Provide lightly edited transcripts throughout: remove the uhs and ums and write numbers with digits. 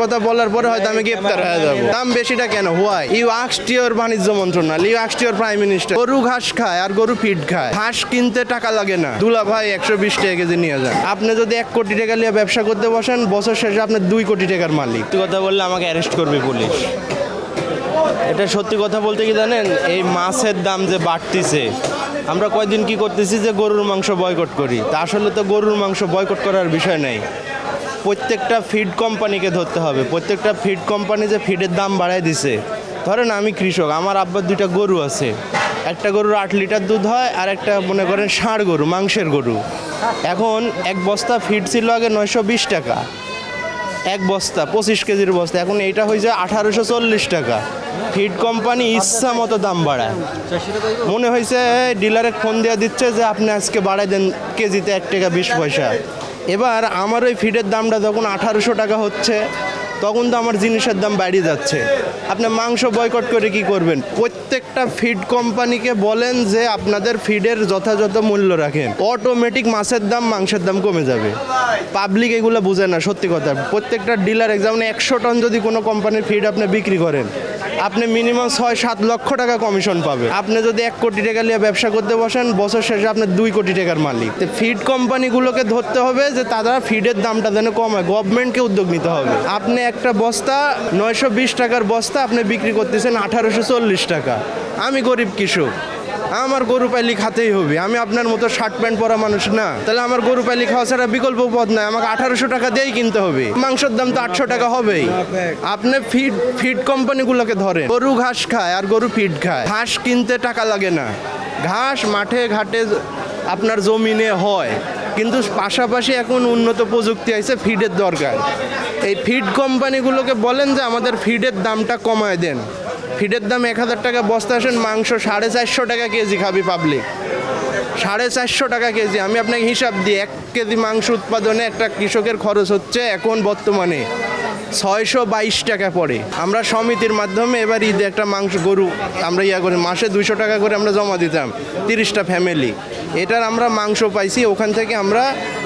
কথা বলার পরে হয়তো আমি গ্রেপ্তার হয়ে যাবো। দাম বেশিটা কেন? হোয়াই? ইউ আস্কড ইউর বাণিজ্য মন্ত্রণালয়, you asked your prime minister. গরু ঘাস খায় আর গরু ফিড খায়, ঘাস কিনতে টাকা লাগে না। দুলা ভাই 120 টাকা কেজি নিয়ে যান। আপনি যদি 1 কোটি টাকা নিয়ে ব্যবসা করতে বসেন, বছর শেষে আপনি 2 কোটি টাকার মালিক। কথা বললে আমাকে অ্যারেস্ট করবে পুলিশ। এটা সত্যি কথা বলতে কি জানেন, এই মাছের দাম যে বাড়তিছে, আমরা কয়দিন কি করতেছি যে গরুর মাংস বয়কট করি, তা আসলে তো গরুর মাংস বয়কট করার বিষয় নেই। প্রত্যেকটা ফিড কোম্পানিকে ধরতে হবে। প্রত্যেকটা ফিড কোম্পানি যে ফিডের দাম বাড়ায় দিছে। ধরেন আমি কৃষক, আমার আব্বার 2টা গরু আছে। একটা গরুর 8 লিটার দুধ হয়, আর একটা মনে করেন ষাঁড় গরু, মাংসের গরু। এখন এক বস্তা ফিড ছিল আগে 920 টাকা, এক বস্তা 25 কেজির বস্তা। এখন এইটা হয়েছে 1840 টাকা। ফিড কোম্পানি ইচ্ছা মতো দাম বাড়ায়। মনে হয়েছে ডিলারে ফোন দেওয়া দিচ্ছে যে আপনি আজকে বাড়াই দেন কেজিতে 1 টাকা 20 পয়সা। এবার আমার ওই ফিডের দামটা যখন 1800 টাকা হচ্ছে, তখন তো আমার জিনিসের দাম বাড়িয়ে যাচ্ছে। আপনি মাংস বয়কট করে কি করবেন? প্রত্যেকটা ফিড কোম্পানিকে বলেন যে আপনাদের ফিডের যথাযথ মূল্য রাখেন, অটোমেটিক মাছের দাম মাংসের দাম কমে যাবে। পাবলিক এগুলো বুঝে না, সত্যি কথা। প্রত্যেকটা ডিলার যেমন 100 টন যদি কোনো কোম্পানির ফিড আপনি বিক্রি করেন, আপনি মিনিমাম 6-7 লক্ষ টাকা কমিশন পাবে। আপনি যদি 1 কোটি টাকা নিয়ে ব্যবসা করতে বসেন, বছর শেষে আপনি 2 কোটি টাকার মালিক। তো ফিড কোম্পানিগুলোকে ধরতে হবে যে তারা ফিডের দামটা যেন কমায়, গভর্নমেন্টকে উদ্যোগ নিতে হবে। আপনি একটা বস্তা 920 টাকার বস্তা আপনি বিক্রি করতেছেন 1840 টাকা। আমি গরিব কৃষক, আমার গরু পাইলি খাতেই হবে। আমি আপনার মতো শার্ট প্যান্ট পরা মানুষ না, তাহলে আমার গরু পাইলি খাওয়া ছাড়া বিকল্প পথ নাই। আমাকে 1800 টাকা দিয়েই কিনতে হবে। মাংসের দাম তো 800 টাকা হবেই। আপনি ফিড কোম্পানিগুলোকে ধরেন, গরু ঘাস খায় আর গরু ফিড খায়, ঘাস কিনতে টাকা লাগে না। ঘাস মাঠে ঘাটে আপনার জমিনে হয়, কিন্তু পাশাপাশি এখন উন্নত প্রযুক্তি আছে, ফিডের দরকার। এই ফিড কোম্পানিগুলোকে বলেন যে আমাদের ফিডের দামটা কমায় দেন। ফিডের দাম 1000 টাকা বস্তা, আসেন মাংস 450 টাকা কেজি খাবি পাবলিক। 450 টাকা কেজি। আমি আপনাকে হিসাব দিই, 1 কেজি মাংস উৎপাদনে একটা কৃষকের খরচ হচ্ছে এখন বর্তমানে 622 টাকা পড়ে। আমরা সমিতির মাধ্যমে এবার ঈদে একটা মাংস গরু আমরা করে মাসে 200 টাকা করে আমরা জমা দিতাম, 30টা ফ্যামিলি। এটার আমরা মাংস পাইছি, ওখান থেকে আমরা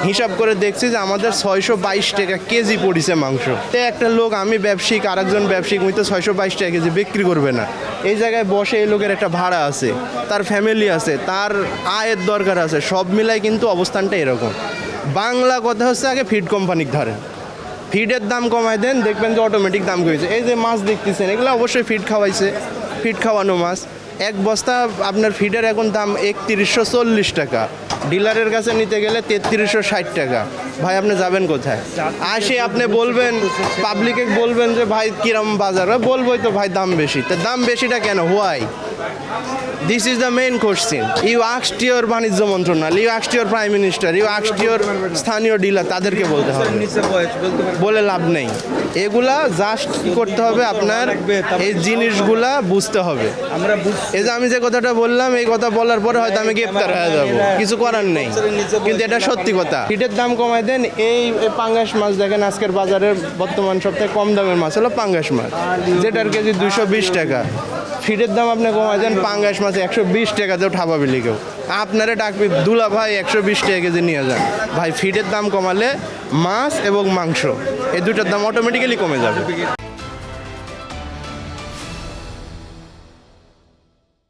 হিসাব করে দেখছি যে আমাদের 622 টাকা কেজি পড়েছে মাংস। তো একটা লোক, আমি ব্যবসায়িক, আরেকজন ব্যবসায়িক, উনি তো 622 টাকা কেজি বিক্রি করবে না। এই জায়গায় বসে এই লোকের একটা ভাড়া আছে, তার ফ্যামিলি আছে, তার আয়ের দরকার আছে, সব মিলাই কিন্তু অবস্থানটা এরকম। বাংলা কথা হচ্ছে আগে ফিড কোম্পানিকে ধরেন, ফিডের দাম কমায় দেন, দেখবেন যে অটোমেটিক দাম কমেছে। এই যে মাছ দেখতেছেন, এগুলো অবশ্যই ফিড খাওয়াইছে, ফিড খাওয়ানো মাছ। এক বস্তা আপনার ফিডের এখন দাম 3140 টাকা, ডিলারের কাছে নিতে গেলে 3360 টাকা। ভাই আপনি যাবেন কোথায়? আসে আপনি বলবেন, পাবলিকে বলবেন যে ভাই কিরম বাজার, বলবোই তো ভাই দাম বেশি। তা দাম বেশিটা কেন? Why? This is the main question. You asked your বাণিজ্য মন্ত্রণালয়, you asked your prime minister, you asked your স্থানীয় ডিলার, তাদেরকে বলতে হবে, বলে লাভ নেই। এগুলা জাস্ট কি করতে হবে, আপনার এই জিনিসগুলা বুঝতে হবে। এই যে আমি যে কথাটা বললাম, এই কথা বলার পরে হয়তো আমি গ্রেপ্তার হয়ে যাবো, কিছু করার নেই, কিন্তু এটা সত্যি কথা। ফিডের দাম কমায় দেন। এই পাঙ্গাস মাছ দেখেন, আজকের বাজারের বর্তমান সবথেকে কম দামের মাছ হলো পাঙ্গাস মাছ, যেটার কেজি 220 টাকা। ফিডের দাম আপনি কমায় দেন, পাঙ্গাস মাছ 120 টাকাতেও ঠাপাবে লিখেও। আপনারা ডাকবি দুলা ভাই 120 টাকা কেজি নিয়ে যান। ভাই ফিডের দাম কমালে মাছ এবং মাংস এই দুটার দাম অটোমেটিক্যালি কমে যাবে।